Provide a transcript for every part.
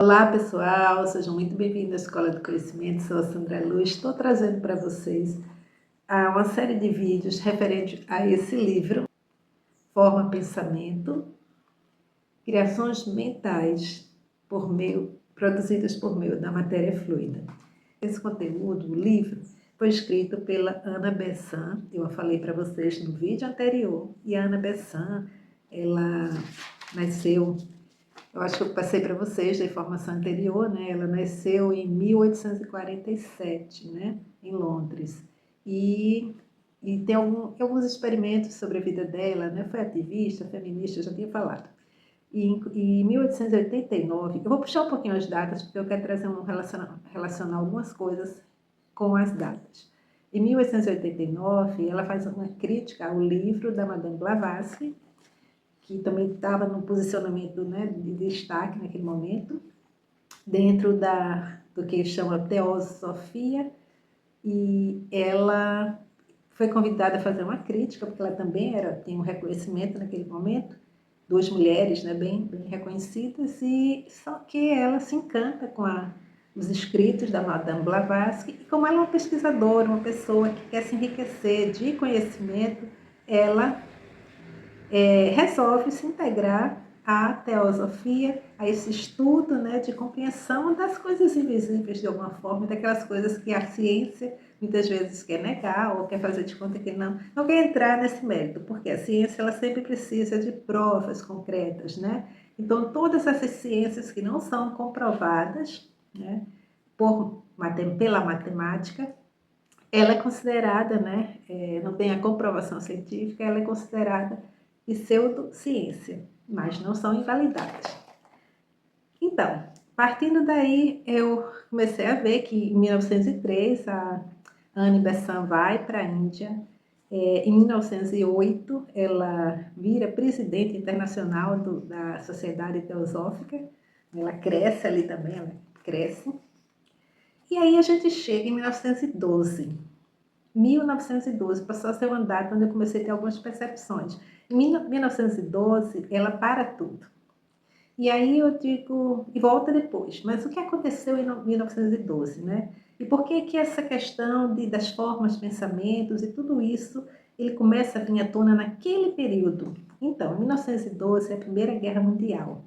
Olá pessoal, sejam muito bem-vindos à Escola do Conhecimento, sou a Sandra Luz, estou trazendo para vocês uma série de vídeos referente a esse livro, Forma Pensamento, Criações Mentais produzidas por meio da matéria fluida. Esse conteúdo, o livro, foi escrito pela Ana Bessan, eu falei para vocês no vídeo anterior, e a Ana Bessan, ela nasceu... Eu acho que eu passei para vocês da informação anterior, né? Ela nasceu em 1847, né? Em Londres. E tem alguns experimentos sobre a vida dela, né? Foi ativista, feminista, eu já tinha falado. E em 1889, eu vou puxar um pouquinho as datas, porque eu quero relacionar algumas coisas com as datas. Em 1889, ela faz uma crítica ao livro da Madame Blavatsky, que também estava no posicionamento, né, de destaque naquele momento, dentro do que chama Teosofia, e ela foi convidada a fazer uma crítica, porque ela também tinha um reconhecimento naquele momento, duas mulheres, né, bem reconhecidas, e só que ela se encanta com os escritos da Madame Blavatsky, e como ela é uma pesquisadora, uma pessoa que quer se enriquecer de conhecimento, ela resolve se integrar à teosofia, a esse estudo, né, de compreensão das coisas invisíveis de alguma forma, daquelas coisas que a ciência muitas vezes quer negar ou quer fazer de conta que não quer entrar nesse mérito, porque a ciência ela sempre precisa de provas concretas, né? Então todas essas ciências que não são comprovadas, né, pela matemática, ela é considerada, né, não tem a comprovação científica, ela é considerada pseudociência, mas não são invalidadas. Então, partindo daí, eu comecei a ver que em 1903 a Anne Besant vai para a Índia. Em 1908, ela vira presidente internacional da Sociedade Teosófica. Ela cresce ali também, ela cresce. E aí a gente chega em 1912. 1912 passou a ser uma data onde eu comecei a ter algumas percepções. Em 1912, ela para tudo. E aí eu digo, e volta depois, mas o que aconteceu em 1912, né? E por que essa questão das formas, pensamentos e tudo isso, ele começa a vir à tona naquele período? Então, 1912 é a Primeira Guerra Mundial.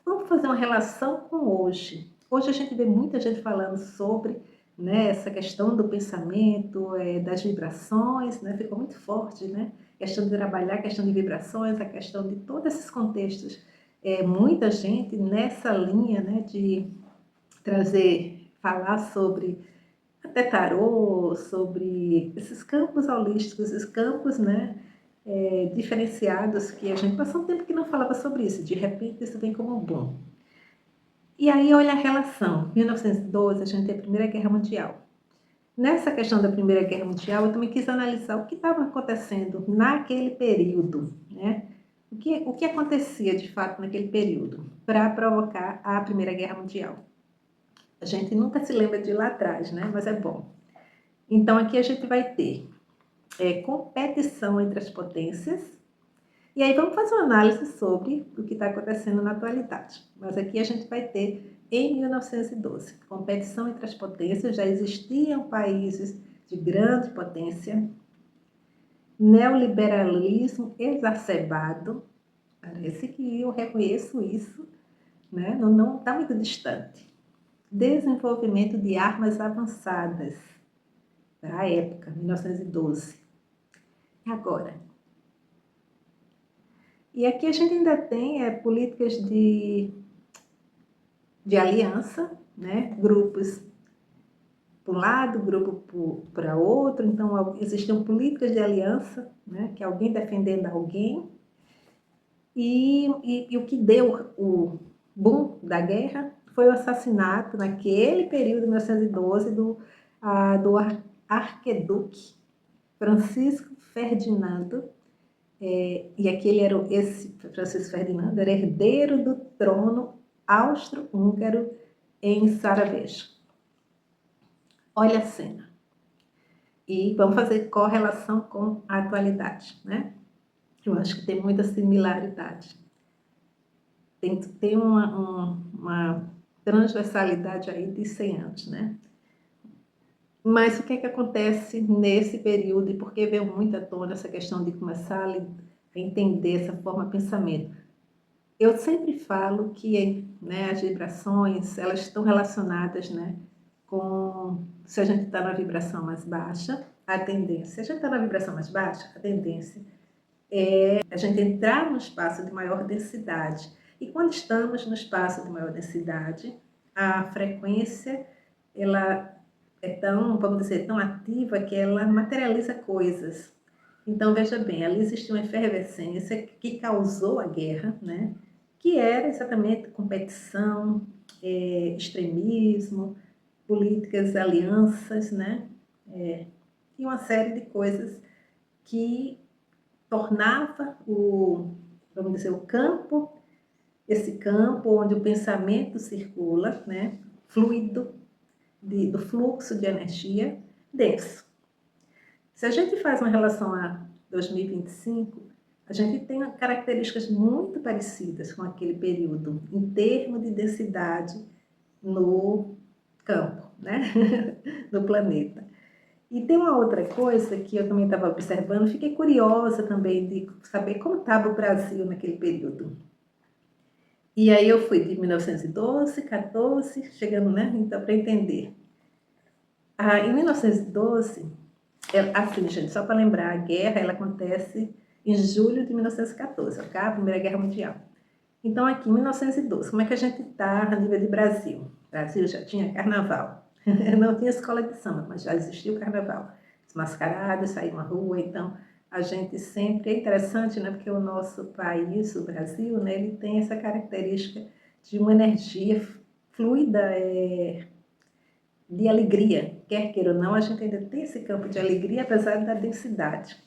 Vamos fazer uma relação com hoje. Hoje a gente vê muita gente falando sobre, né, essa questão do pensamento, das vibrações, né, ficou muito forte, né? A questão de trabalhar, a questão de vibrações, a questão de todos esses contextos. Muita gente nessa linha, né, de falar sobre até tarô, sobre esses campos holísticos, esses campos, né, diferenciados, que a gente passou um tempo que não falava sobre isso, de repente isso vem como um boom. E aí olha a relação, 1912 a gente tem a Primeira Guerra Mundial. Nessa questão da Primeira Guerra Mundial, eu também quis analisar o que estava acontecendo naquele período, né? O que acontecia de fato naquele período para provocar a Primeira Guerra Mundial. A gente nunca se lembra de lá atrás, né? Mas é bom. Então aqui a gente vai ter competição entre as potências. E aí vamos fazer uma análise sobre o que está acontecendo na atualidade. Mas aqui a gente vai ter, em 1912, competição entre as potências, já existiam países de grande potência, neoliberalismo exacerbado, parece que eu reconheço isso, né? Não está muito distante. Desenvolvimento de armas avançadas, para a época, 1912. Agora, e aqui a gente ainda tem políticas de aliança, né? Grupos para um lado, grupo para outro. Então, existiam políticas de aliança, né? Que alguém defendendo alguém. E o que deu o boom da guerra foi o assassinato, naquele período de 1912, do arquiduque Francisco Ferdinando. E esse Francisco Ferdinando era herdeiro do trono austro-húngaro em Sarajevo. Olha a cena. E vamos fazer correlação com a atualidade, né? Eu acho que tem muita similaridade. Tem uma transversalidade aí disse antes, né? Mas o que é que acontece nesse período e por que veio muito à tona essa questão de começar a entender essa forma de pensamento? Eu sempre falo que, né, as vibrações, elas estão relacionadas, né, com se a gente está na vibração mais baixa, a tendência, se a gente está na vibração mais baixa, a tendência é a gente entrar num espaço de maior densidade. E quando estamos no espaço de maior densidade, a frequência, ela é tão, vamos dizer, tão ativa que ela materializa coisas. Então, veja bem, ali existe uma efervescência que causou a guerra, né? Que era exatamente competição, extremismo, políticas, alianças, né? E uma série de coisas que tornava vamos dizer, o campo, esse campo onde o pensamento circula, né? Fluido, do fluxo de energia denso. Se a gente faz uma relação a 2025, a gente tem características muito parecidas com aquele período, em termos de densidade no campo, né? no planeta. E tem uma outra coisa que eu também estava observando, fiquei curiosa também de saber como estava o Brasil naquele período. E aí eu fui de 1912, 14, chegando, né? Então, para entender. Em 1912, assim, gente, só para lembrar, a guerra ela acontece em julho de 1914, ok? A Primeira Guerra Mundial. Então, aqui em 1912, como é que a gente está a nível de Brasil? O Brasil já tinha carnaval. Não tinha escola de samba, mas já existia o carnaval. Os mascarados saíam à rua, então a gente sempre... É interessante, né? Porque o nosso país, o Brasil, né? Ele tem essa característica de uma energia fluida, de alegria. Quer queira ou não, a gente ainda tem esse campo de alegria, apesar da densidade.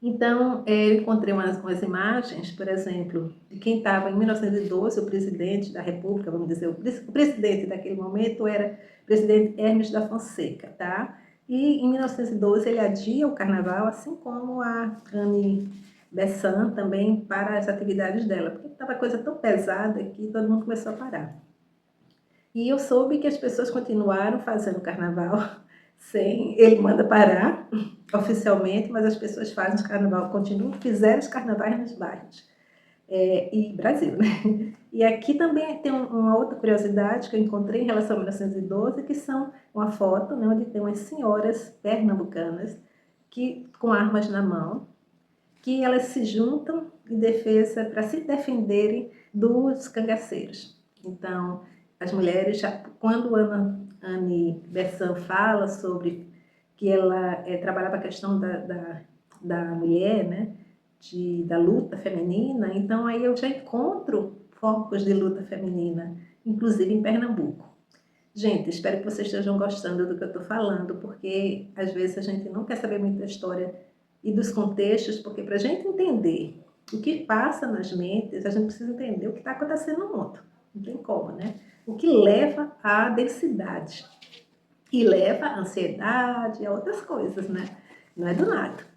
Então, eu encontrei umas imagens, por exemplo, de quem estava em 1912, o presidente da República, vamos dizer, o presidente daquele momento era o presidente Hermes da Fonseca, tá? E em 1912 ele adia o carnaval, assim como a Anne Besant também, para as atividades dela, porque estava coisa tão pesada que todo mundo começou a parar. E eu soube que as pessoas continuaram fazendo carnaval sem... Ele manda parar oficialmente, mas as pessoas fazem os carnaval, continuam, fizeram os carnavais nos bairros. E Brasil, né? E aqui também tem uma outra curiosidade que eu encontrei em relação a 1912, que são uma foto, né, onde tem umas senhoras pernambucanas que, com armas na mão, que elas se juntam em defesa, para se defenderem dos cangaceiros. Então, as mulheres, quando Anne Besant fala sobre que ela trabalhava a questão da mulher, né, da luta feminina, então aí eu já encontro focos de luta feminina, inclusive em Pernambuco. Gente, espero que vocês estejam gostando do que eu estou falando, porque às vezes a gente não quer saber muito da história e dos contextos, porque para a gente entender o que passa nas mentes, a gente precisa entender o que está acontecendo no mundo. Não tem como, né? O que leva à densidade e leva à ansiedade e a outras coisas, né? Não é do nada.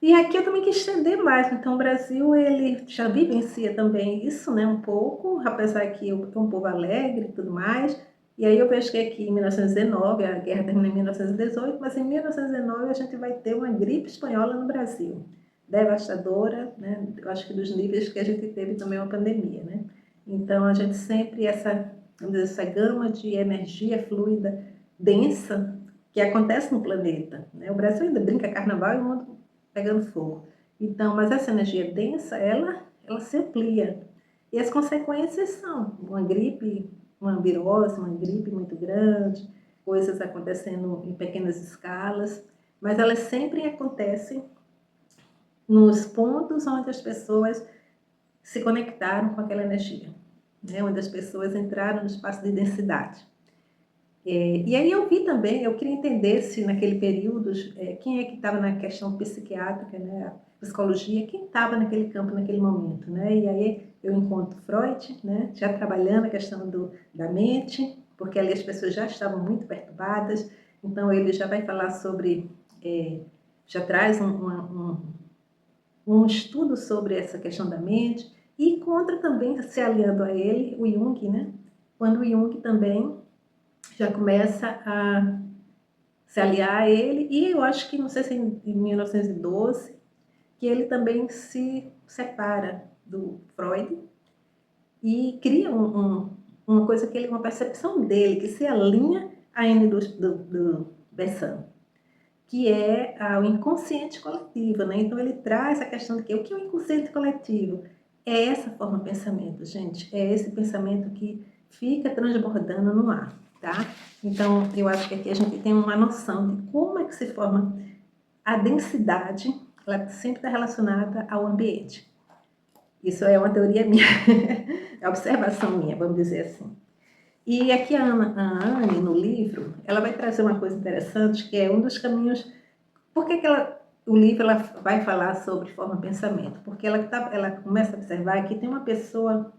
E aqui eu também quis estender mais, então o Brasil, ele já vivencia também isso, né, um pouco, apesar que é um povo alegre e tudo mais, e aí eu vejo que aqui em 1919, a guerra termina em 1918, mas em 1919 a gente vai ter uma gripe espanhola no Brasil, devastadora, né, eu acho que dos níveis que a gente teve também uma pandemia, né, então a gente sempre, vamos dizer, essa gama de energia fluida, densa, que acontece no planeta, né, o Brasil ainda brinca carnaval e o mundo pegando fogo. Então, mas essa energia densa, ela se amplia. E as consequências são uma gripe, uma virose, uma gripe muito grande, coisas acontecendo em pequenas escalas, mas elas sempre acontecem nos pontos onde as pessoas se conectaram com aquela energia, né? Onde as pessoas entraram no espaço de densidade. E aí eu vi também, eu queria entender se naquele período, quem é que estava na questão psiquiátrica, né, a psicologia, quem estava naquele campo naquele momento, né? E aí eu encontro Freud, né, já trabalhando a questão da mente, porque ali as pessoas já estavam muito perturbadas, então ele já vai falar sobre, já traz um estudo sobre essa questão da mente, E encontra também, se aliando a ele, o Jung, né? Quando o Jung também já começa a se aliar a ele, e eu acho que, não sei se em 1912, que ele também se separa do Freud e cria uma coisa que ele, uma percepção dele, que se alinha à N do Besson, que é o inconsciente coletivo, né? Então ele traz a questão de que o que é o inconsciente coletivo? É essa forma de pensamento, gente, é esse pensamento que fica transbordando no ar, tá? Então eu acho que aqui a gente tem uma noção de como é que se forma a densidade, ela sempre está relacionada ao ambiente. Isso é uma teoria minha, é observação minha, vamos dizer assim. E aqui a Anne, no livro, ela vai trazer uma coisa interessante, que é um dos caminhos. Por que o livro ela vai falar sobre forma-pensamento? Porque ela começa a observar que tem uma pessoa,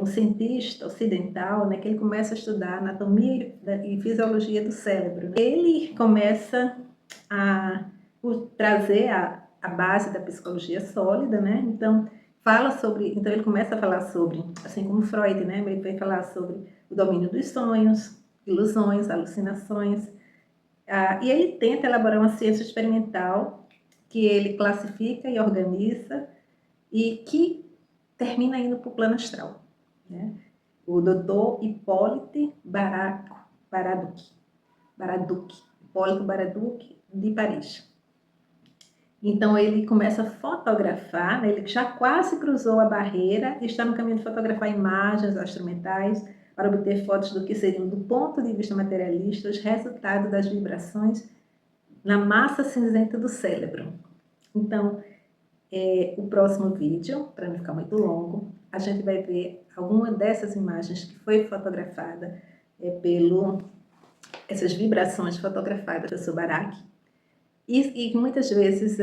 um cientista ocidental, né, que ele começa a estudar anatomia e fisiologia do cérebro. Né? Ele começa a trazer a base da psicologia sólida, né? Então, então ele começa a falar sobre, assim como Freud, né? Ele vai falar sobre o domínio dos sonhos, ilusões, alucinações, e ele tenta elaborar uma ciência experimental que ele classifica e organiza e que termina indo para o plano astral, né? O doutor Hippolyte Baraduc, Hipólito Baraduc, de Paris. Então ele começa a fotografar, né? Ele já quase cruzou a barreira e está no caminho de fotografar imagens instrumentais para obter fotos do que seriam, do ponto de vista materialista, os resultados das vibrações na massa cinzenta do cérebro. Então, o próximo vídeo, para não ficar muito longo, a gente vai ver alguma dessas imagens que foi fotografada essas vibrações fotografadas pelo Barack. E muitas vezes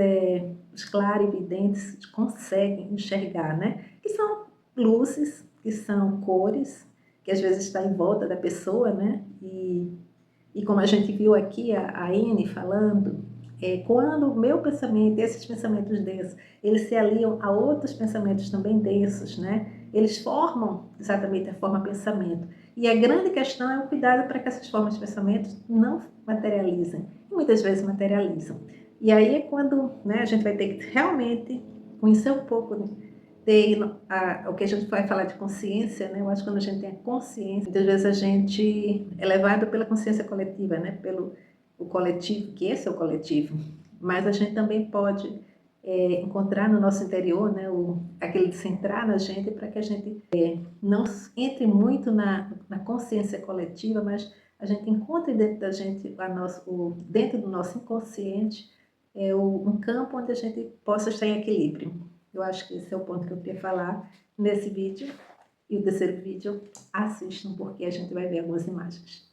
os clarividentes conseguem enxergar, né? Que são luzes, que são cores, que às vezes está em volta da pessoa, né? E como a gente viu aqui a Anne falando, quando o meu pensamento, esses pensamentos densos, eles se aliam a outros pensamentos também densos, né? Eles formam exatamente a forma pensamento. E a grande questão é o cuidado para que essas formas de pensamento não materializem. E muitas vezes materializam. E aí é quando, né, a gente vai ter que realmente conhecer um pouco, o que a gente vai falar de consciência, né? Eu acho que quando a gente tem a consciência, muitas vezes a gente é levado pela consciência coletiva, né? Pelo o coletivo, que esse é o coletivo, mas a gente também pode encontrar no nosso interior, né? Aquele de centrar na gente para que a gente não entre muito na consciência coletiva, mas a gente encontre dentro da gente, dentro do nosso inconsciente, um campo onde a gente possa estar em equilíbrio. Eu acho que esse é o ponto que eu queria falar nesse vídeo. E o terceiro vídeo, assistam, porque a gente vai ver algumas imagens.